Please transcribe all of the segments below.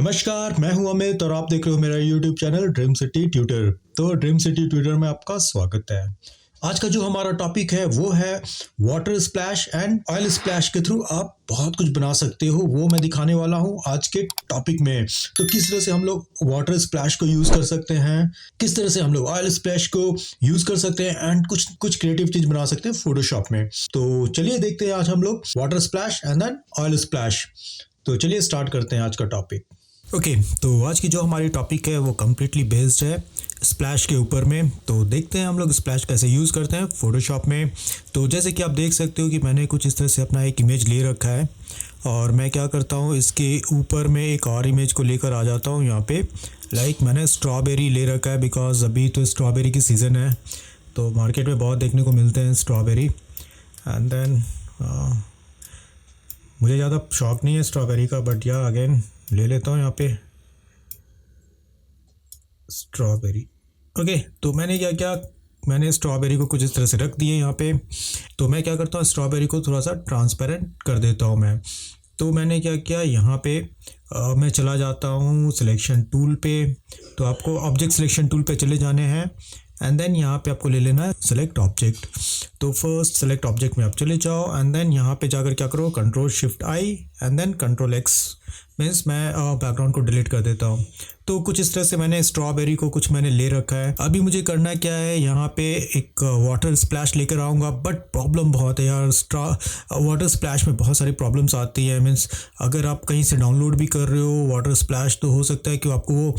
नमस्कार, मैं हूं अमित और आप देख रहे हो मेरा YouTube channel dream city tutor. तो ड्रीम सिटी ट्यूटर में आपका स्वागत है। आज का जो हमारा टॉपिक है वो है water splash and oil splash के थ्रू आप बहुत कुछ बना सकते हो, वो मैं दिखाने वाला हूं आज के टॉपिक में। तो किस तरह से हम लोग वाटर स्प्लैश को यूज़ कर सकते हैं, किस तरह से हम लोग ऑयल स्प्लैश को यूज़ कर सकते हैं एंड कुछ कुछ क्रिएटिव चीज़ बना सकते हैं फोटोशॉप में। तो चलिए देखते हैं आज हम लोग water splash and then oil splash. तो चलिए स्टार्ट करते हैं आज का टॉपिक। ओके, तो आज की जो हमारी टॉपिक है वो कम्प्लीटली बेस्ड है स्प्लैश के ऊपर में। तो देखते हैं हम लोग स्प्लैश कैसे यूज़ करते हैं फ़ोटोशॉप में। तो जैसे कि आप देख सकते हो कि मैंने कुछ इस तरह से अपना एक इमेज ले रखा है और मैं क्या करता हूँ, इसके ऊपर में एक और इमेज को लेकर आ जाता हूँ यहाँ पे। लाइक मैंने स्ट्रॉबेरी ले रखा है बिकॉज अभी तो स्ट्रॉबेरी की सीज़न है, तो मार्केट में बहुत देखने को मिलते हैं स्ट्रॉबेरी। एंड देन मुझे ज़्यादा शौक नहीं है स्ट्रॉबेरी का, बट या अगेन ले लेता हूँ यहाँ पे स्ट्रॉबेरी। ओके, तो मैंने क्या किया, मैंने स्ट्रॉबेरी को कुछ इस तरह से रख दिए यहाँ पे। तो मैं क्या करता हूँ, स्ट्रॉबेरी को थोड़ा सा ट्रांसपेरेंट कर देता हूँ मैं। तो मैंने क्या किया, यहाँ पे मैं चला जाता हूँ सिलेक्शन टूल पे। तो आपको ऑब्जेक्ट सिलेक्शन टूल पे चले जाने हैं एंड देन यहाँ पे आपको ले लेना है सेलेक्ट ऑब्जेक्ट। तो फर्स्ट सेलेक्ट ऑब्जेक्ट में आप चले जाओ एंड देन यहाँ पे जाकर क्या करो, control shift I and then control X, means मैं बैकग्राउंड को डिलीट कर देता हूँ। तो कुछ इस तरह से मैंने स्ट्रॉबेरी को कुछ मैंने ले रखा है। अभी मुझे करना क्या है, यहाँ पे एक वाटर स्प्लैश लेकर आऊँगा, बट प्रॉब्लम बहुत है यार। वाटर स्प्लैश में बहुत सारी प्रॉब्लम्स आती है। मीन्स अगर आप कहीं से डाउनलोड भी कर रहे हो वाटर स्प्लैश, तो हो सकता है कि आपको वो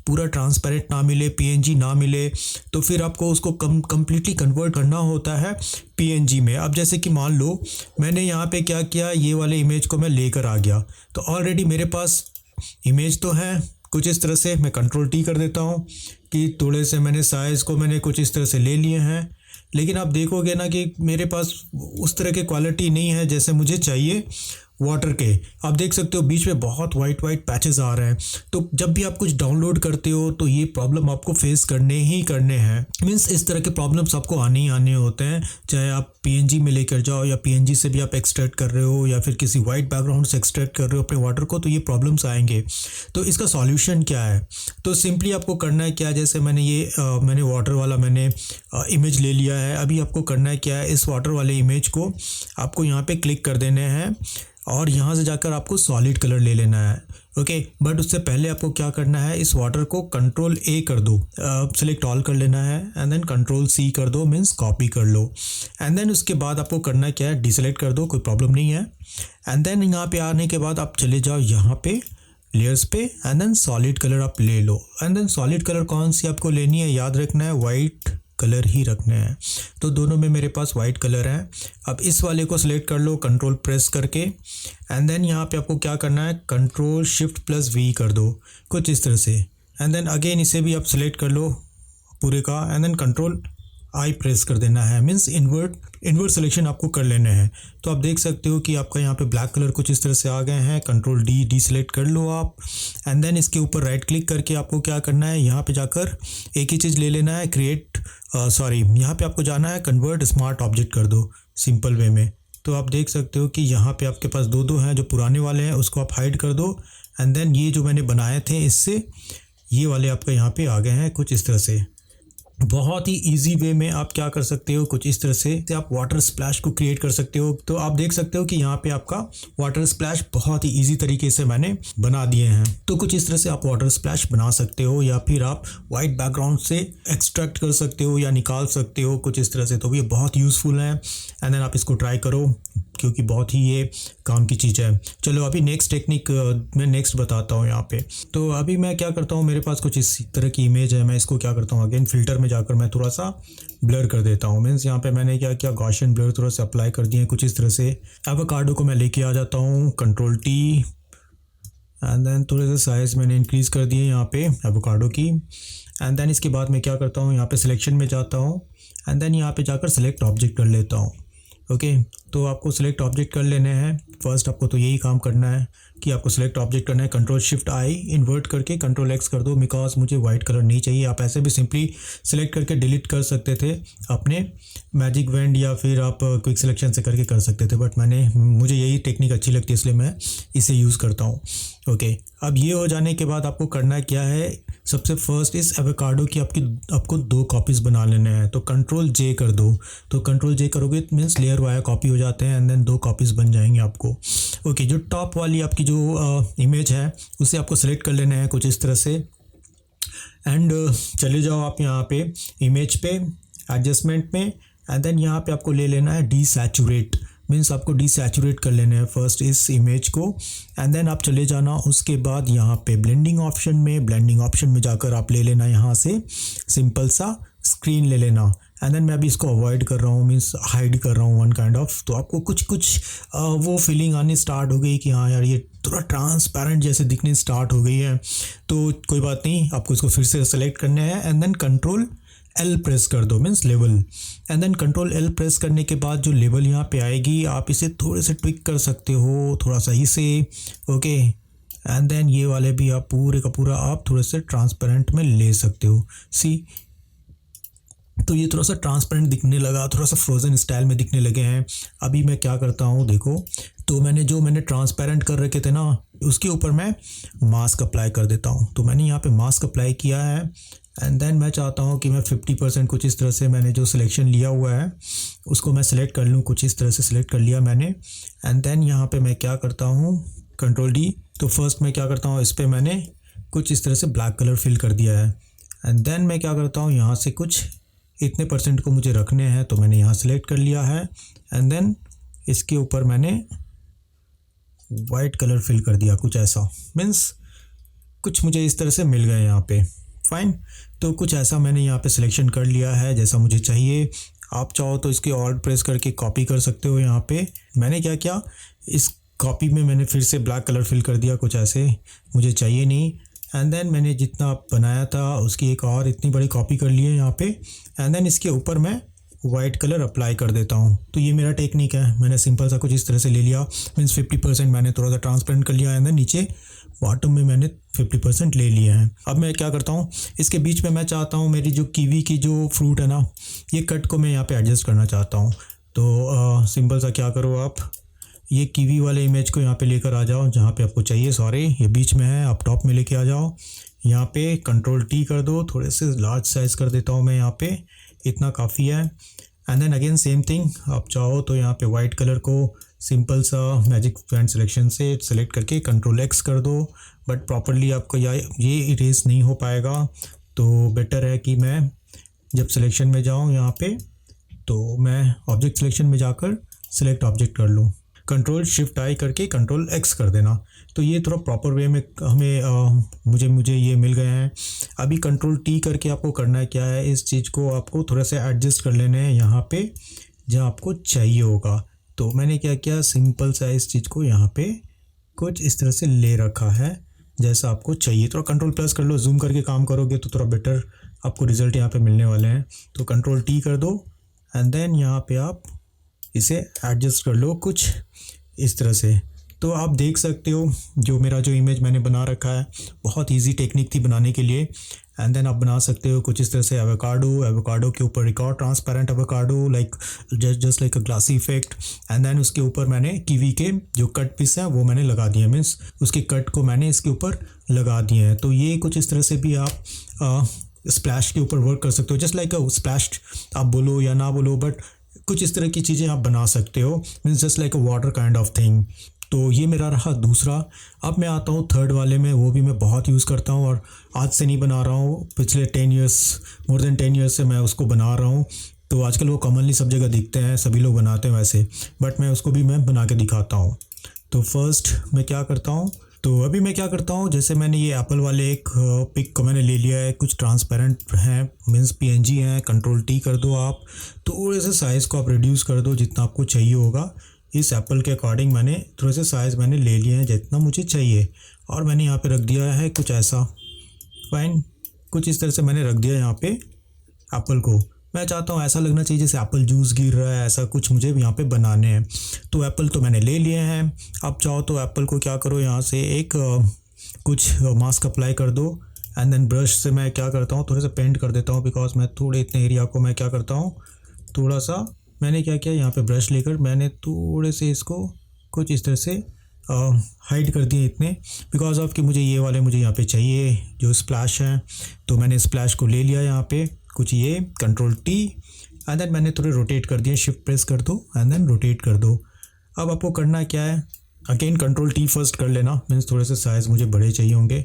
पूरा ट्रांसपेरेंट ना मिले, पीएनजी ना मिले, तो फिर आपको उसको कम्प्लीटली कन्वर्ट करना होता है पीएनजी में। अब जैसे कि मान लो मैंने यहाँ पे क्या किया, ये वाले इमेज को मैं लेकर आ गया, तो ऑलरेडी मेरे पास इमेज तो है कुछ इस तरह से। मैं कंट्रोल टी कर देता हूँ कि थोड़े से मैंने साइज़ को मैंने कुछ इस तरह से ले लिए हैं, लेकिन आप देखोगे ना कि मेरे पास उस तरह की क्वालिटी नहीं है जैसे मुझे चाहिए वाटर के। आप देख सकते हो बीच में बहुत वाइट पैचेस आ रहे हैं। तो जब भी आप कुछ डाउनलोड करते हो तो ये प्रॉब्लम आपको फेस करने ही करने हैं। मीन्स इस तरह के प्रॉब्लम्स आपको आने ही आने होते हैं, चाहे आप पीएनजी में लेकर जाओ या पीएनजी से भी आप एक्सट्रैक्ट कर रहे हो या फिर किसी वाइट बैकग्राउंड से एक्सट्रैक्ट कर रहे हो अपने वाटर को, तो ये प्रॉब्लम्स आएंगे। तो इसका सॉल्यूशन क्या है, तो सिंपली आपको करना है क्या, जैसे मैंने वाटर वाला मैंने इमेज ले लिया है। अभी आपको करना है क्या है, इस वाटर वाले इमेज को आपको यहाँ पे क्लिक कर देने हैं और यहाँ से जाकर आपको सॉलिड कलर ले लेना है। ओके, बट उससे पहले आपको क्या करना है, इस वाटर को कंट्रोल ए कर दो, सेलेक्ट ऑल कर लेना है एंड देन कंट्रोल सी कर दो, मीन्स कॉपी कर लो। एंड देन उसके बाद आपको करना क्या है, डिसेलेक्ट कर दो, कोई प्रॉब्लम नहीं है। एंड देन यहाँ पे आने के बाद आप चले जाओ यहाँ पे लेयर्स पे एंड देन सॉलिड कलर आप ले लो। एंड देन सॉलिड कलर कौन सी आपको लेनी है, याद रखना है वाइट कलर ही रखने हैं। तो दोनों में मेरे पास वाइट कलर है। अब इस वाले को सिलेक्ट कर लो कंट्रोल प्रेस करके एंड देन यहाँ पे आपको क्या करना है, कंट्रोल शिफ्ट प्लस वी कर दो कुछ इस तरह से। एंड देन अगेन इसे भी आप सिलेक्ट कर लो पूरे का and then control I press कर देना है, मीन्स इन्वर्ट सिलेक्शन आपको कर लेने हैं। तो आप देख सकते हो कि आपका यहाँ पे ब्लैक कलर कुछ इस तरह से आ गए हैं। कंट्रोल डी सेलेक्ट कर लो आप एंड देन इसके ऊपर राइट क्लिक करके आपको क्या करना है, यहाँ पे जाकर एक ही चीज़ ले लेना है, यहाँ पे आपको जाना है कन्वर्ट स्मार्ट ऑब्जेक्ट कर दो सिंपल वे में। तो आप देख सकते हो कि यहाँ पे आपके पास दो हैं, जो पुराने वाले हैं उसको आप हाइड कर दो एंड देन ये जो मैंने बनाए थे इससे ये वाले आपके यहाँ पे आ गए हैं कुछ इस तरह से। बहुत ही इजी वे में आप क्या कर सकते हो, कुछ इस तरह से आप वाटर स्प्लैश को क्रिएट कर सकते हो। तो आप देख सकते हो कि यहाँ पे आपका वाटर स्प्लैश बहुत ही इजी तरीके से मैंने बना दिए हैं। तो कुछ इस तरह से आप वाटर स्प्लैश बना सकते हो या फिर आप वाइट बैकग्राउंड से एक्सट्रैक्ट कर सकते हो या निकाल सकते हो कुछ इस तरह से। तो ये बहुत यूज़फुल है एंड देन आप इसको ट्राई करो क्योंकि बहुत ही ये काम की चीज़ है। चलो अभी नेक्स्ट टेक्निक मैं नेक्स्ट बताता हूँ यहाँ पे। तो अभी मैं क्या करता हूँ, मेरे पास कुछ इस तरह की इमेज है, मैं इसको क्या करता हूँ, अगेन फिल्टर में जाकर मैं थोड़ा सा ब्लर कर देता हूँ। मीन्स यहाँ पे मैंने क्या किया, गॉसियन ब्लर थोड़ा सा अप्लाई कर दिए कुछ इस तरह से। एवोकाडो को मैं लेके आ जाता हूँ कंट्रोल टी एंड देन थोड़े से साइज़ मैंने इंक्रीज़ कर दिए यहाँ पे एवोकाडो की। एंड देन इसके बाद मैं क्या करता हूँ, यहाँ पे सिलेक्शन में जाता हूँ एंड देन यहाँ पे जाकर सेलेक्ट ऑब्जेक्ट कर लेता हूँ। ओके, तो आपको सिलेक्ट ऑब्जेक्ट कर लेने हैं। फर्स्ट आपको तो यही काम करना है कि आपको सिलेक्ट ऑब्जेक्ट करना है, कंट्रोल शिफ्ट आई इन्वर्ट करके कंट्रोल एक्स कर दो, बिकॉज मुझे वाइट कलर नहीं चाहिए। आप ऐसे भी सिंपली सिलेक्ट करके डिलीट कर सकते थे अपने मैजिक वैंड या फिर आप क्विक सिलेक्शन से करके कर सकते थे, बट मुझे यही टेक्निक अच्छी लगती है इसलिए मैं इसे यूज़ करता हूँ। ओके, अब ये हो जाने के बाद आपको करना क्या है, सबसे फर्स्ट इस एवोकाडो की आपको 2 कॉपीज़ बना लेने हैं। तो कंट्रोल जे कर दो, तो कंट्रोल जे करोगे मीन्स लेयर वाया कॉपी हो जाते हैं एंड देन 2 कॉपीज़ बन जाएंगे आपको। ओके, जो टॉप वाली आपकी जो इमेज है उसे आपको सेलेक्ट कर लेना है कुछ इस तरह से एंड चले जाओ आप यहाँ पे इमेज पे एडजस्टमेंट में एंड देन यहाँ पे आपको ले लेना है डीसैचुरेट, मीन्स आपको डीसैचुरेट कर लेना है फर्स्ट इस इमेज को एंड देन आप चले जाना उसके बाद यहाँ पे ब्लेंडिंग ऑप्शन में जाकर आप ले लेना यहाँ से सिंपल सा स्क्रीन ले लेना एंड देन मैं अभी इसको अवॉइड कर रहा हूँ, मीन्स हाइड कर रहा हूँ वन काइंड ऑफ। तो आपको कुछ वो फीलिंग आनी स्टार्ट हो गई कि हाँ यार ये थोड़ा ट्रांसपेरेंट जैसे दिखने स्टार्ट हो गई है, तो कोई बात नहीं, आपको इसको फिर से सेलेक्ट करना है and then control L press कर दो, means level and then control L press करने के बाद जो लेवल यहाँ पे आएगी आप इसे थोड़े से ट्विक कर सकते हो, थोड़ा सा इसे। ओके, एंड देन ये वाले भी आप पूरे का पूरा आप थोड़े से ट्रांसपेरेंट में ले सकते हो। सी, तो ये थोड़ा सा ट्रांसपेरेंट दिखने लगा, थोड़ा सा फ्रोज़न स्टाइल में दिखने लगे हैं। अभी मैं क्या करता हूँ देखो, तो मैंने ट्रांसपेरेंट कर रखे थे ना उसके ऊपर मैं मास्क अप्लाई कर देता हूँ। तो मैंने यहाँ पे मास्क अप्लाई किया है एंड देन मैं चाहता हूँ कि मैं 50% कुछ इस तरह से मैंने जो सिलेक्शन लिया हुआ है उसको मैं सिलेक्ट कर लूँ, कुछ इस तरह से सिलेक्ट कर लिया मैंने एंड देन यहाँ पे मैं क्या करता हूँ कंट्रोल डी। तो फर्स्ट मैं क्या करता हूँ, इस पर मैंने कुछ इस तरह से ब्लैक कलर फिल कर दिया है एंड देन मैं क्या करता हूँ यहाँ से कुछ इतने % को मुझे रखने हैं, तो मैंने यहाँ सेलेक्ट कर लिया है एंड देन इसके ऊपर मैंने वाइट कलर फिल कर दिया कुछ ऐसा, मीन्स कुछ मुझे इस तरह से मिल गए यहाँ पे। फाइन, तो कुछ ऐसा मैंने यहाँ पे सिलेक्शन कर लिया है जैसा मुझे चाहिए। आप चाहो तो इसके ऑल्ट प्रेस करके कॉपी कर सकते हो। यहाँ पे मैंने क्या किया, इस कॉपी में मैंने फिर से ब्लैक कलर फिल कर दिया कुछ ऐसे, मुझे चाहिए नहीं एंड देन मैंने जितना बनाया था उसकी एक और इतनी बड़ी कॉपी कर ली है यहाँ पे एंड देन इसके ऊपर मैं वाइट कलर अप्लाई कर देता हूँ। तो ये मेरा टेक्निक है, मैंने सिंपल सा कुछ इस तरह से ले लिया, मीन्स 50% मैंने थोड़ा सा ट्रांसपेरेंट कर लिया एंड देन नीचे बॉटम में मैंने 50% ले लिया है। अब मैं क्या करता हूँ, इसके बीच में मैं चाहता हूँ मेरी जो कीवी की जो फ्रूट है ना, ये कट को मैं यहाँ पे एडजस्ट करना चाहता हूँ। तो सिंपल सा क्या करो, आप ये कीवी वाले इमेज को यहाँ पे लेकर आ जाओ जहाँ पे आपको चाहिए, सॉरी ये बीच में है, आप टॉप में लेके आ जाओ। यहाँ पे कंट्रोल टी कर दो, थोड़े से लार्ज साइज़ कर देता हूँ मैं यहाँ पे, इतना काफ़ी है and then again same thing, आप चाहो तो यहाँ पे वाइट कलर को सिंपल सा मैजिक वैंड सिलेक्शन से सिलेक्ट करके कंट्रोल एक्स कर दो, बट प्रॉपरली आपको ये इरेज नहीं हो पाएगा। तो बेटर है कि मैं जब सिलेक्शन में जाऊँ यहाँ पे तो मैं ऑब्जेक्ट सिलेक्शन में जाकर सिलेक्ट ऑब्जेक्ट कर लूँ, कंट्रोल शिफ्ट आई करके कंट्रोल एक्स कर देना। तो ये थोड़ा प्रॉपर वे में हमें मुझे ये मिल गए हैं। अभी कंट्रोल टी करके आपको करना है क्या है, इस चीज़ को आपको थोड़ा सा एडजस्ट कर लेने हैं यहाँ पे जहाँ आपको चाहिए होगा। तो मैंने क्या किया, सिंपल सा इस चीज़ को यहाँ पे कुछ इस तरह से ले रखा है जैसा आपको चाहिए। थोड़ा कंट्रोल प्लस कर लो, जूम करके काम करोगे तो थोड़ा बेटर आपको रिजल्ट यहाँ पे मिलने वाले हैं। तो कंट्रोल टी कर दो एंड देन यहाँ पे आप इसे एडजस्ट कर लो कुछ इस तरह से। तो आप देख सकते हो जो मेरा जो इमेज मैंने बना रखा है, बहुत इजी टेक्निक थी बनाने के लिए एंड देन आप बना सकते हो कुछ इस तरह से एवोकाडो के ऊपर एक और transparent avocado like just like a glassy effect and then उसके ऊपर मैंने कीवी के जो कट पीस हैं वो मैंने लगा दिए, मीन्स उसके कट को मैंने इसके ऊपर लगा दिए हैं। तो ये कुछ इस तरह से भी आप स्प्लैश के ऊपर वर्क कर सकते हो, जस्ट लाइक अ स्प्लैश आप बोलो या ना बोलो, बट कुछ इस तरह की चीज़ें आप बना सकते हो, means just like a water kind of thing. तो ये मेरा रहा दूसरा। अब मैं आता हूँ थर्ड वाले में, वो भी मैं बहुत यूज़ करता हूँ और आज से नहीं बना रहा हूँ, पिछले 10 ईयर्स मोर देन 10 ईयर्स से मैं उसको बना रहा हूँ। तो आजकल वो कॉमनली सब जगह दिखते हैं, सभी लोग बनाते हैं वैसे, बट मैं उसको भी मैं बना के दिखाता हूँ। तो फर्स्ट मैं क्या करता हूँ, तो अभी मैं क्या करता हूँ, जैसे मैंने ये एप्पल वाले एक पिक को मैंने ले लिया है, कुछ ट्रांसपेरेंट हैं मीन्स PNG हैं, कंट्रोल टी कर दो आप, थोड़े से साइज़ को आप रिड्यूस कर दो जितना आपको चाहिए होगा। इस एप्पल के अकॉर्डिंग मैंने थोड़े से साइज़ मैंने ले लिए हैं जितना मुझे चाहिए और मैंने यहाँ पे रख दिया है कुछ ऐसा। फाइन, कुछ इस तरह से मैंने रख दिया यहाँ पे एप्पल को। मैं चाहता हूँ ऐसा लगना चाहिए जैसे एप्पल जूस गिर रहा है, ऐसा कुछ मुझे यहाँ पे बनाने हैं। तो एप्पल तो मैंने ले लिए हैं। आप चाहो तो एप्पल को क्या करो, यहाँ से एक कुछ मास्क अप्लाई कर दो एंड देन ब्रश से मैं क्या करता हूँ, थोड़ा सा पेंट कर देता हूँ। बिकॉज मैं थोड़े इतने एरिया को मैं क्या करता हूँ, थोड़ा सा मैंने क्या किया, यहाँ पे ब्रश लेकर मैंने थोड़े से इसको कुछ इस तरह से हाइड कर दिए इतने, बिकॉज ऑफ कि मुझे ये वाले मुझे यहाँ पे चाहिए जो स्प्लैश हैं। तो मैंने स्प्लैश को ले लिया यहाँ पे कुछ, ये कंट्रोल टी एंड देन मैंने थोड़े रोटेट कर दिए। शिफ्ट प्रेस कर दो एंड देन रोटेट कर दो। अब आपको करना क्या है, अगेन कंट्रोल टी फर्स्ट कर लेना। मीन्स थोड़े से साइज़ मुझे बड़े चाहिए होंगे,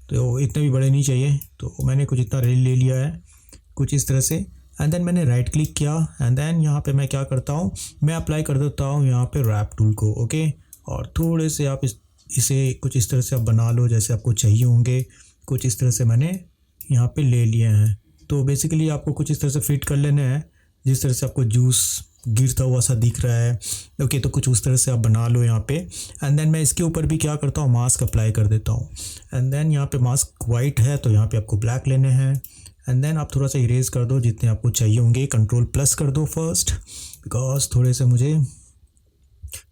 तो इतने भी बड़े नहीं चाहिए, तो मैंने कुछ इतना ले लिया है कुछ इस तरह से। एंड देन मैंने राइट क्लिक किया एंड देन यहाँ पे मैं क्या करता हूँ, मैं अप्लाई कर देता हूँ यहाँ पे रैप टूल को। ओके, और थोड़े से आप इसे कुछ इस तरह से आप बना लो जैसे आपको चाहिए होंगे। कुछ इस तरह से मैंने यहाँ पे ले लिए हैं। तो बेसिकली आपको कुछ इस तरह से फिट कर लेने हैं जिस तरह से आपको जूस गिरता हुआ सा दिख रहा है। ओके, तो कुछ उस तरह से आप बना लो यहाँ पे। एंड देन मैं इसके ऊपर भी क्या करता हूँ, मास्क अप्लाई कर देता हूँ। एंड देन यहाँ पे मास्क वाइट है तो यहाँ पे आपको ब्लैक लेने हैं। एंड देन आप थोड़ा सा इरेज कर दो जितने आपको चाहिए होंगे। कंट्रोल प्लस कर दो फर्स्ट, बिकॉज थोड़े से मुझे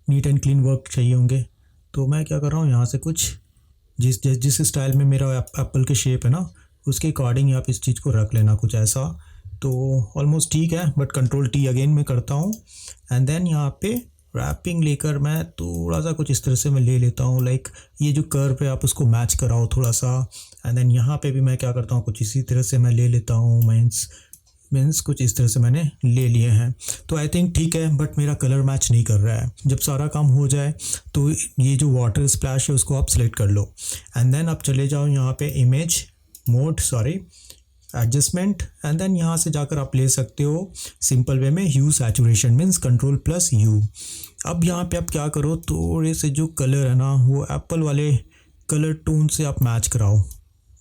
नीट एंड क्लीन वर्क चाहिए होंगे। तो मैं क्या कर रहा हूँ, यहाँ से कुछ जिस स्टाइल में मेरा एप्पल के शेप है ना, उसके अकॉर्डिंग आप इस चीज़ को रख लेना कुछ ऐसा। तो ऑलमोस्ट ठीक है, बट कंट्रोल टी अगेन मैं करता हूँ। एंड देन यहाँ पे रैपिंग लेकर मैं थोड़ा सा कुछ इस तरह से मैं ले लेता हूँ, लाइक ये जो कर्व है आप उसको मैच कराओ थोड़ा सा। एंड देन यहाँ पे भी मैं क्या करता हूँ, कुछ इसी तरह से मैं ले लेता हूँ। मीन्स कुछ इस तरह से मैंने ले लिए हैं। तो आई थिंक ठीक है, बट मेरा कलर मैच नहीं कर रहा है। जब सारा काम हो जाए तो ये जो वाटर स्प्लैश है उसको आप सेलेक्ट कर लो। एंड देन आप चले जाओ यहाँ पे image mode, adjustment. And then यहाँ से जाकर आप ले सकते हो सिंपल वे में hue saturation, means control plus U. अब यहाँ पे आप क्या करो, थोड़े से जो कलर है ना वो एप्पल वाले कलर टोन से आप मैच कराओ।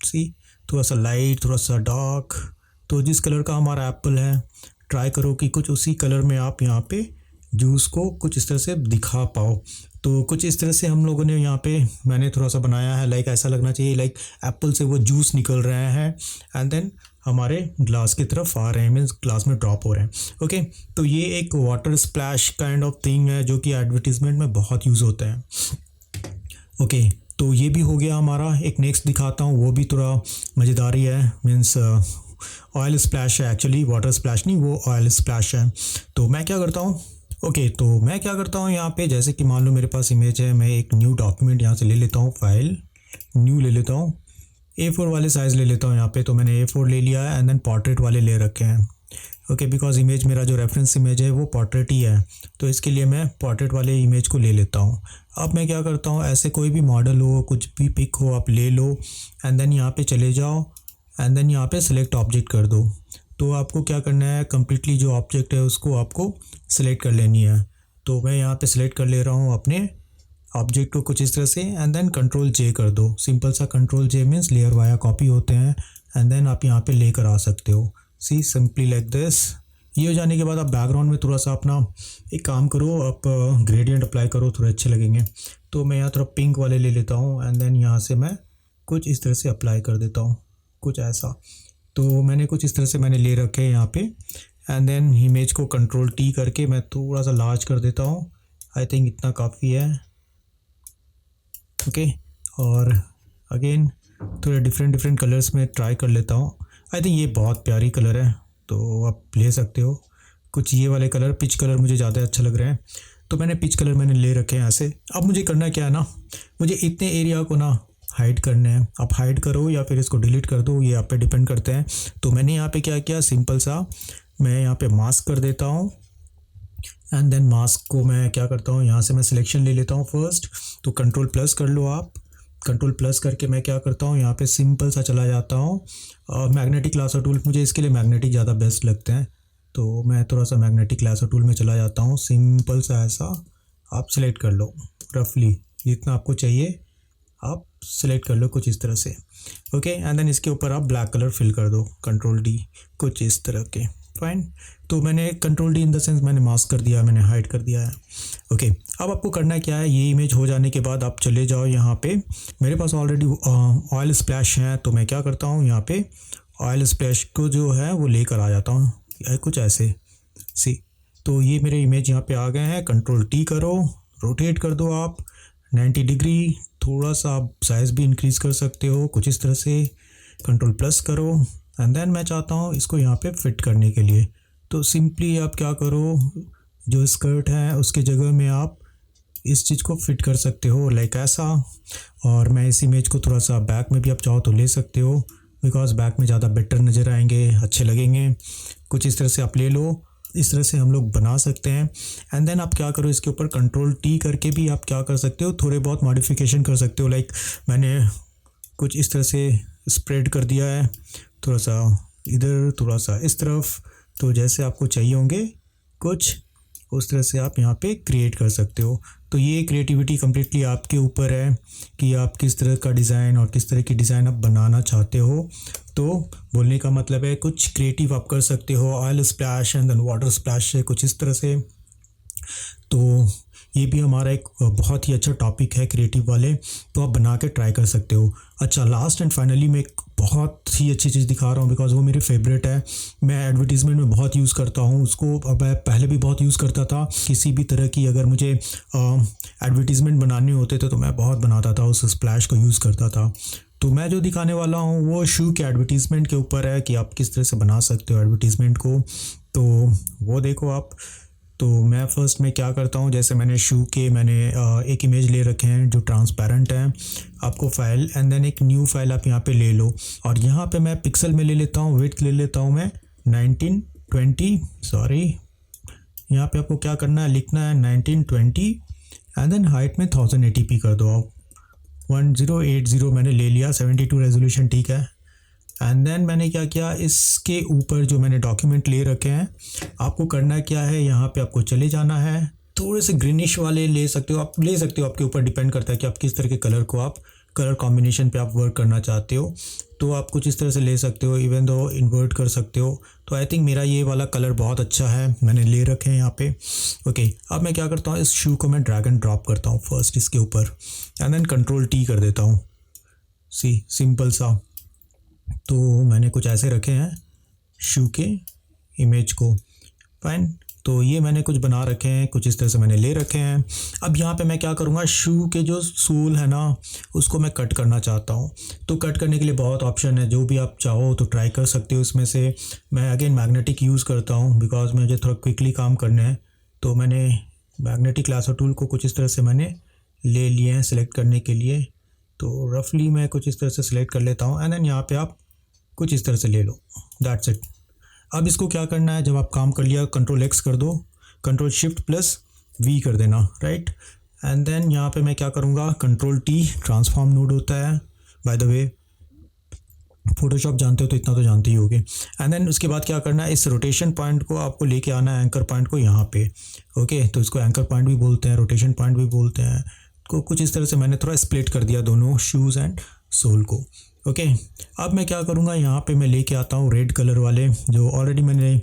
सी, थोड़ा सा लाइट थोड़ा सा डार्क। तो जिस कलर का हमारा एप्पल है ट्राई करो कि कुछ उसी कलर में आप यहाँ पे जूस को कुछ इस तरह से दिखा पाओ। तो कुछ इस तरह से हम लोगों ने यहाँ पे मैंने थोड़ा सा बनाया है, लाइक ऐसा लगना चाहिए लाइक एप्पल से वो जूस निकल रहे हैं एंड देन हमारे ग्लास की तरफ आ रहे हैं, मीन्स ग्लास में ड्रॉप हो रहे हैं। ओके, तो ये एक water splash kind of thing है जो कि एडवर्टीजमेंट में बहुत यूज़ होता है। ओके, तो ये भी हो गया हमारा। एक नेक्स्ट दिखाता हूँ, वो भी थोड़ा मज़ेदार ही है। मीन्स ऑयल स्प्लैश है, एक्चुअली वाटर स्प्लैश नहीं, वो ऑयल स्प्लैश है। तो मैं क्या करता हूँ, तो मैं क्या करता हूँ यहाँ पे, जैसे कि मान लो मेरे पास इमेज है, मैं एक न्यू डॉक्यूमेंट यहाँ से ले लेता हूँ, फाइल न्यू ले लेता हूँ, A4 वाले साइज़ ले लेता हूँ यहाँ पे। तो मैंने A4 ले लिया है एंड देन पोर्ट्रेट वाले ले रखे हैं। ओके, बिकॉज इमेज मेरा जो रेफरेंस इमेज है वो पोर्ट्रेट ही है, तो इसके लिए मैं पोर्ट्रेट वाले इमेज को ले लेता हूँ। अब मैं क्या करता हूँ, ऐसे कोई भी मॉडल हो, कुछ भी पिक हो, आप ले लो एंड देन यहाँ पे चले जाओ एंड देन यहाँ पे सेलेक्ट ऑब्जेक्ट कर दो। तो आपको क्या करना है, कम्प्लीटली जो ऑब्जेक्ट है उसको आपको सेलेक्ट कर लेनी है। तो मैं यहाँ पे सेलेक्ट कर ले रहा हूँ अपने ऑब्जेक्ट को कुछ इस तरह से एंड देन कंट्रोल जे कर दो। सिंपल सा कंट्रोल जे मीन्स लेयर वाया कॉपी होते हैं एंड देन आप यहाँ पे लेकर आ सकते हो। सी, सिंपली लाइक दिस। ये हो जाने के बाद आप बैकग्राउंड में थोड़ा सा अपना एक काम करो, आप ग्रेडियंट अप्लाई करो, थोड़े अच्छे लगेंगे। तो मैं यहाँ थोड़ा पिंक वाले ले लेता हूँ एंड देन यहाँ से मैं कुछ इस तरह से अप्लाई कर देता हूँ, कुछ ऐसा। तो मैंने कुछ इस तरह से मैंने ले रखे हैं यहाँ पे एंड देन इमेज को कंट्रोल टी करके मैं थोड़ा सा लार्ज कर देता हूँ। आई थिंक इतना काफ़ी है। ओके, और अगेन थोड़े डिफरेंट कलर्स में ट्राई कर लेता हूँ। आई थिंक ये बहुत प्यारी कलर है, तो आप ले सकते हो। कुछ ये वाले कलर, पिच कलर मुझे ज़्यादा अच्छा लग रहा है, तो मैंने पिच कलर मैंने ले रखे हैं ऐसे। अब मुझे करना क्या है ना, मुझे इतने एरिया को ना हाइड करने हैं। आप हाइड करो या फिर इसको डिलीट कर दो, ये आप पे डिपेंड करते हैं। तो मैंने यहाँ पे क्या किया, सिंपल सा मैं यहाँ पे मास्क कर देता हूँ एंड देन मास्क को मैं क्या करता हूँ, यहाँ से मैं सिलेक्शन ले लेता हूँ फर्स्ट। तो कंट्रोल प्लस कर लो आप, कंट्रोल प्लस करके मैं क्या करता हूँ, यहाँ पे सिंपल सा चला जाता हूँ मैग्नेटिक लासो टूल। मुझे इसके लिए मैग्नेटिक ज़्यादा बेस्ट लगते हैं, तो मैं थोड़ा सा मैग्नेटिक लासो टूल में चला जाता हूँ। सिंपल सा ऐसा आप सेलेक्ट कर लो, रफली जितना आपको चाहिए आप सेलेक्ट कर लो कुछ इस तरह से। ओके, एंड देन इसके ऊपर आप ब्लैक कलर फिल कर दो, कंट्रोल डी, कुछ इस तरह के। फाइन, तो मैंने control D in the sense मैंने मास्क कर दिया, मैंने हाइड कर दिया है। ओके, अब आपको करना क्या है, ये इमेज हो जाने के बाद आप चले जाओ यहाँ पे। मेरे पास ऑलरेडी ऑयल स्प्लैश है, तो मैं क्या करता हूँ, यहाँ पे ऑयल स्प्लैश को जो है वो लेकर आ जाता हूँ कुछ ऐसे सी। तो ये मेरे इमेज यहाँ पे आ गए हैं। कंट्रोल टी करो, रोटेट कर दो आप 90 डिग्री। थोड़ा सा आप साइज़ भी इंक्रीज़ कर सकते हो कुछ इस तरह से। कंट्रोल प्लस करो एंड देन मैं चाहता हूँ इसको यहाँ पे फिट करने के लिए। तो सिंपली आप क्या करो, जो स्कर्ट है उसके जगह में आप इस चीज़ को फिट कर सकते हो लाइक ऐसा। और मैं इस इमेज को थोड़ा सा बैक में भी आप चाहो तो ले सकते हो, बिकॉज बैक में ज़्यादा बेटर नज़र आएंगे, अच्छे लगेंगे। कुछ इस तरह से आप ले लो, इस तरह से हम लोग बना सकते हैं। एंड देन आप क्या करो, इसके ऊपर कंट्रोल टी करके भी आप क्या कर सकते हो, थोड़े बहुत मॉडिफिकेशन कर सकते हो। लाइक मैंने कुछ इस तरह से स्प्रेड कर दिया है, थोड़ा सा इधर, थोड़ा सा इस तरफ। तो जैसे आपको चाहिए होंगे कुछ उस तरह से आप यहाँ पे क्रिएट कर सकते हो। तो ये क्रिएटिविटी कम्प्लीटली आपके ऊपर है कि आप किस तरह का डिज़ाइन और किस तरह की डिज़ाइन आप बनाना चाहते हो। तो बोलने का मतलब है कुछ क्रिएटिव आप कर सकते हो, oil splash and then water splash से, कुछ इस तरह से। तो ये भी हमारा एक बहुत ही अच्छा टॉपिक है क्रिएटिव वाले, तो आप बना के ट्राई कर सकते हो। अच्छा, लास्ट एंड फाइनली मैं एक बहुत ही अच्छी चीज़ दिखा रहा हूँ, बिकॉज वो मेरी फेवरेट है। मैं एडवर्टीज़मेंट में बहुत यूज़ करता हूँ उसको। मैं पहले भी बहुत यूज़ करता था। किसी भी तरह की अगर मुझे एडवर्टीज़मेंट बनाने होते थे तो मैं बहुत बनाता था, उस स्प्लैश को यूज़ करता था। तो मैं जो दिखाने वाला हूँ वो शू के एडवर्टीज़मेंट के ऊपर है कि आप किस तरह से बना सकते हो एडवर्टीज़मेंट को। तो वो देखो आप। तो मैं फ़र्स्ट में क्या करता हूँ, जैसे मैंने शू के एक इमेज ले रखे हैं जो ट्रांसपेरेंट हैं। आपको फ़ाइल एंड देन एक न्यू फाइल आप यहाँ पे ले लो, और यहाँ पे मैं पिक्सल में ले लेता हूँ, विड्थ ले लेता हूँ मैं 1920, सॉरी। यहाँ पे आपको क्या करना है, लिखना है 1920 एंड देन हाइट में 1080p कर दो आप। 1080 मैंने ले लिया, 72 रेजोल्यूशन ठीक है। एंड देन मैंने क्या किया, इसके ऊपर जो मैंने डॉक्यूमेंट ले रखे हैं, आपको करना क्या है, यहाँ पे आपको चले जाना है। थोड़े से ग्रीनिश वाले ले सकते हो, आप ले सकते हो, आपके ऊपर डिपेंड करता है कि आप किस तरह के कलर को आप कलर कॉम्बिनेशन पे आप वर्क करना चाहते हो। तो आप कुछ इस तरह से ले सकते हो, इवन दो इन्वर्ट कर सकते हो। तो आई थिंक मेरा ये वाला कलर बहुत अच्छा है, मैंने ले रखे हैं यहाँ पे। ओके, अब मैं क्या करता हूँ, इस शू को मैं ड्रैग एंड ड्रॉप करता हूँ फर्स्ट इसके ऊपर एंड देन कंट्रोल टी कर देता हूँ। सिंपल सा। तो मैंने कुछ ऐसे रखे हैं शू के इमेज को, फाइन। तो ये मैंने कुछ बना रखे हैं, कुछ इस तरह से मैंने ले रखे हैं। अब यहाँ पे मैं क्या करूँगा, शू के जो सोल है ना उसको मैं कट करना चाहता हूँ। तो कट करने के लिए बहुत ऑप्शन है, जो भी आप चाहो तो ट्राई कर सकते हो इसमें से। मैं अगेन मैग्नेटिक यूज़ करता हूँ बिकॉज मुझे थोड़ा क्विकली काम करने हैं। तो मैंने मैग्नेटिक लासो टूल को कुछ इस तरह से मैंने ले लिए हैं सिलेक्ट करने के लिए। तो रफली मैं कुछ इस तरह से सिलेक्ट कर लेता हूँ एंड देन यहाँ पे आप कुछ इस तरह से ले लो, दैट्स इट। अब इसको क्या करना है, जब आप काम कर लिया कंट्रोल एक्स कर दो, कंट्रोल शिफ्ट प्लस वी कर देना, राइट। एंड देन यहाँ पे मैं क्या करूँगा, कंट्रोल टी ट्रांसफॉर्म नोड होता है, बाय द वे फोटोशॉप जानते हो तो इतना तो जानते ही होगे। एंड देन उसके बाद क्या करना है, इस रोटेशन पॉइंट को आपको लेके आना है, एंकर पॉइंट को यहाँ पे। ओके, तो इसको एंकर पॉइंट भी बोलते हैं, रोटेशन पॉइंट भी बोलते हैं। को कुछ इस तरह से मैंने थोड़ा स्प्लिट कर दिया दोनों शूज़ एंड सोल को। ओके, अब मैं क्या करूँगा, यहाँ पे मैं लेके आता हूँ रेड कलर वाले जो ऑलरेडी मैंने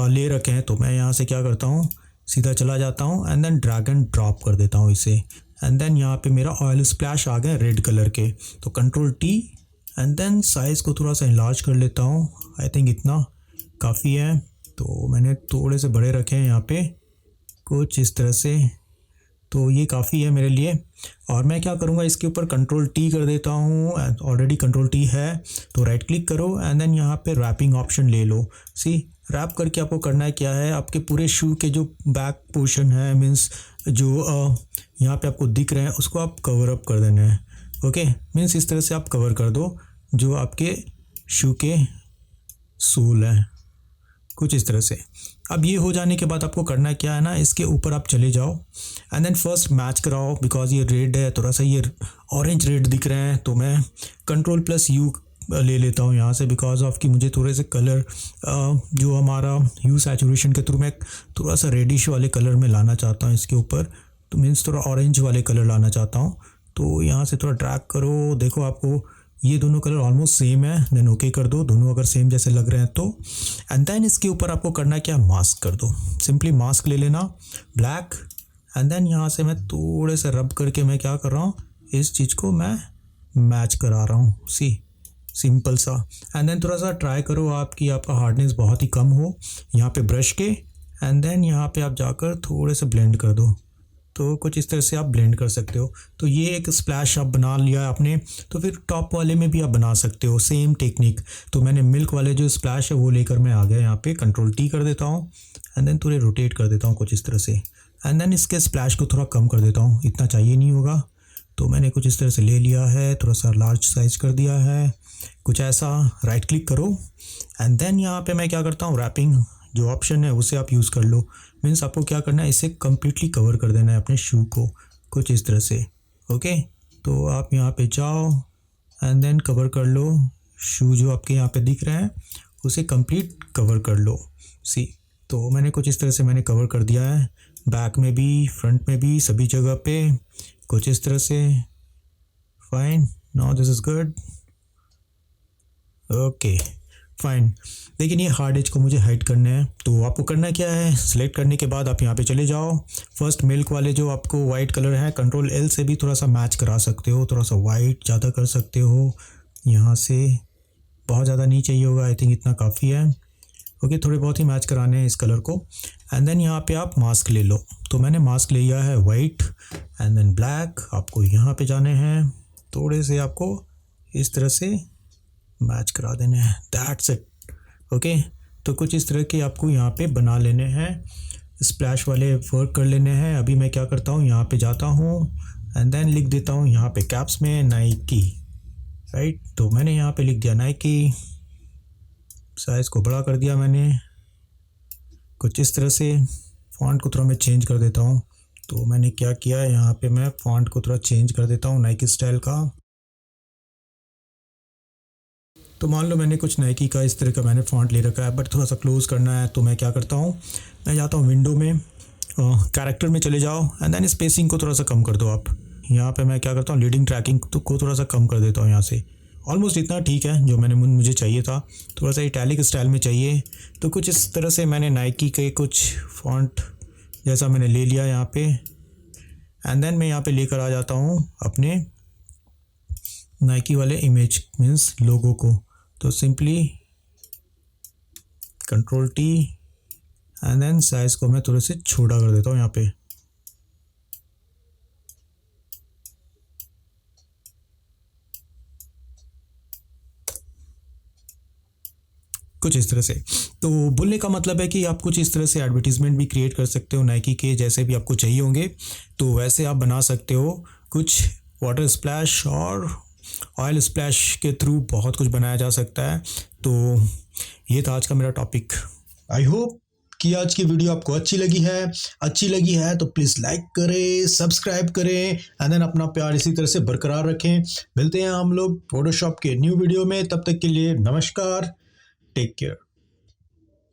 ले रखे हैं। तो मैं यहाँ से क्या करता हूँ, सीधा चला जाता हूँ and then drag and drop कर देता हूँ इसे। एंड देन यहाँ पे मेरा ऑयल स्प्लैश आ गए रेड कलर के। तो control T and then size को थोड़ा सा इनलार्ज कर लेता हूँ, आई थिंक इतना काफ़ी है। तो मैंने थोड़े से बड़े रखे हैं यहाँ पे कुछ इस तरह से, तो ये काफ़ी है मेरे लिए। और मैं क्या करूँगा, इसके ऊपर कंट्रोल टी कर देता हूँ, ऑलरेडी कंट्रोल टी है। तो राइट क्लिक करो एंड देन यहाँ पे रैपिंग ऑप्शन ले लो। रैप करके आपको करना है क्या है, आपके पूरे शू के जो बैक पोर्शन है, मीन्स जो यहाँ पे आपको दिख रहे हैं उसको आप कवर अप कर देना है। ओके, मीन्स इस तरह से आप कवर कर दो जो आपके शू के सोल है, कुछ इस तरह से। अब ये हो जाने के बाद आपको करना क्या है ना, इसके ऊपर आप चले जाओ एंड देन फर्स्ट मैच कराओ, बिकॉज ये रेड है, थोड़ा सा ये ऑरेंज रेड दिख रहे हैं। तो मैं कंट्रोल प्लस यू ले लेता हूँ यहाँ से, बिकॉज ऑफ कि मुझे थोड़े से कलर जो हमारा ह्यू सैचुरेशन के थ्रू मैं थोड़ा सा रेडिश वाले कलर में लाना चाहता हूँ इसके ऊपर। तो मीन्स थोड़ा ऑरेंज वाले कलर लाना चाहता हूँ। तो यहाँ से थोड़ा ड्रैग करो, देखो आपको ये दोनों कलर ऑलमोस्ट सेम है, देन ओके कर दो, दोनों अगर सेम जैसे लग रहे हैं तो। एंड देन इसके ऊपर आपको करना क्या, मास्क कर दो, सिंपली मास्क ले लेना ब्लैक। एंड देन यहाँ से मैं थोड़े से रब करके मैं क्या कर रहा हूँ, इस चीज़ को मैं मैच करा रहा हूँ। सिंपल सा। एंड देन थोड़ा सा ट्राई करो आपकी आपका हार्डनेस बहुत ही कम हो यहाँ पे ब्रश के। एंड देन यहाँ पे आप जाकर थोड़े से ब्लेंड कर दो। तो कुछ इस तरह से आप ब्लेंड कर सकते हो। तो ये एक स्प्लैश आप बना लिया आपने। तो फिर टॉप वाले में भी आप बना सकते हो सेम टेक्निक। तो मैंने मिल्क वाले जो स्प्लैश है वो लेकर मैं आ गया यहाँ पे, कंट्रोल टी कर देता हूँ एंड देन थोड़े रोटेट कर देता हूँ कुछ इस तरह से। एंड देन इसके स्प्लैश को थोड़ा कम कर देता हूँ, इतना चाहिए नहीं होगा। तो मैंने कुछ इस तरह से ले लिया है, थोड़ा सा लार्ज साइज कर दिया है कुछ ऐसा। राइट क्लिक करो एंड देन यहाँ पे मैं क्या करता हूँ, रैपिंग जो ऑप्शन है उसे आप यूज़ कर लो। मीन्स आपको क्या करना है, इसे कम्प्लीटली कवर कर देना है अपने शू को कुछ इस तरह से। ओके, तो आप यहाँ पे जाओ एंड देन कवर कर लो शू जो आपके यहाँ पे दिख रहे हैं, उसे कंप्लीट कवर कर लो। सी, तो मैंने कुछ इस तरह से मैंने कवर कर दिया है, बैक में भी फ्रंट में भी सभी जगह पे कुछ इस तरह से। Fine, now this is good. Okay fine. लेकिन ये हार्ड एज को मुझे हाइड करना है। तो आपको करना क्या है, सिलेक्ट करने के बाद आप यहाँ पे चले जाओ। फर्स्ट मिल्क वाले जो आपको वाइट कलर है, कंट्रोल एल से भी थोड़ा सा मैच करा सकते हो, थोड़ा सा वाइट ज़्यादा कर सकते हो यहाँ से। बहुत ज़्यादा नहीं चाहिए होगा, आई थिंक इतना काफ़ी है। ओके, थोड़े बहुत ही मैच कराने हैं इस कलर को। एंड देन यहाँ पे आप मास्क ले लो। तो मैंने मास्क ले लिया है वाइट एंड देन ब्लैक। आपको यहाँ पे जाने हैं, थोड़े से आपको इस तरह से मैच करा देने हैं, दैट्स इट। ओके, तो कुछ इस तरह के आपको यहाँ पे बना लेने हैं, स्प्लैश वाले वर्क कर लेने हैं। अभी मैं क्या करता हूँ, यहाँ पे जाता हूँ एंड देन लिख देता हूँ यहाँ पे कैप्स में नाइकी। राइट, तो मैंने यहाँ पे लिख दिया नाइकी, साइज़ को बड़ा कर दिया मैंने कुछ इस तरह से। फॉन्ट को थोड़ा मैं चेंज कर देता हूँ। तो मैंने क्या किया, यहाँ पे मैं फॉन्ट को थोड़ा चेंज कर देता हूँ नाइकी स्टाइल का। तो मान लो मैंने कुछ नाइकी का इस तरह का मैंने फ़ॉन्ट ले रखा है, बट थोड़ा सा क्लोज़ करना है। तो मैं क्या करता हूँ, मैं जाता हूँ विंडो में, कैरेक्टर में चले जाओ एंड देन स्पेसिंग को थोड़ा सा कम कर दो आप। यहाँ पे मैं क्या करता हूँ, लीडिंग ट्रैकिंग को थोड़ा सा कम कर देता हूँ यहाँ से। ऑलमोस्ट इतना ठीक है जो मुझे चाहिए था। थोड़ा सा इटैलिक स्टाइल में चाहिए। तो कुछ इस तरह से मैंने नाइकी के कुछ फ़ॉन्ट जैसा मैंने ले लिया यहाँ पे। एंड देन मैं यहाँ पे लेकर आ जाता हूँ अपने नाइकी वाले इमेज मीन्स लोगो को। तो simply control T and then size को मैं थोड़े से छोटा कर देता हूँ यहाँ पे। कुछ इस तरह से। तो बोलने का मतलब है कि आप कुछ इस तरह से एडवर्टीज़मेंट भी क्रिएट कर सकते हो नाइकी के, जैसे भी आपको चाहिए होंगे तो वैसे आप बना सकते हो। कुछ वाटर स्प्लैश और ऑयल स्प्लैश के थ्रू बहुत कुछ बनाया जा सकता है। तो ये था आज का मेरा टॉपिक। आई होप कि आज की वीडियो आपको अच्छी लगी है तो प्लीज़ लाइक करें, सब्सक्राइब करें एंड देन अपना प्यार इसी तरह से बरकरार रखें। मिलते हैं हम लोग फोटोशॉप के न्यू वीडियो में, तब तक के लिए नमस्कार, टेक केयर।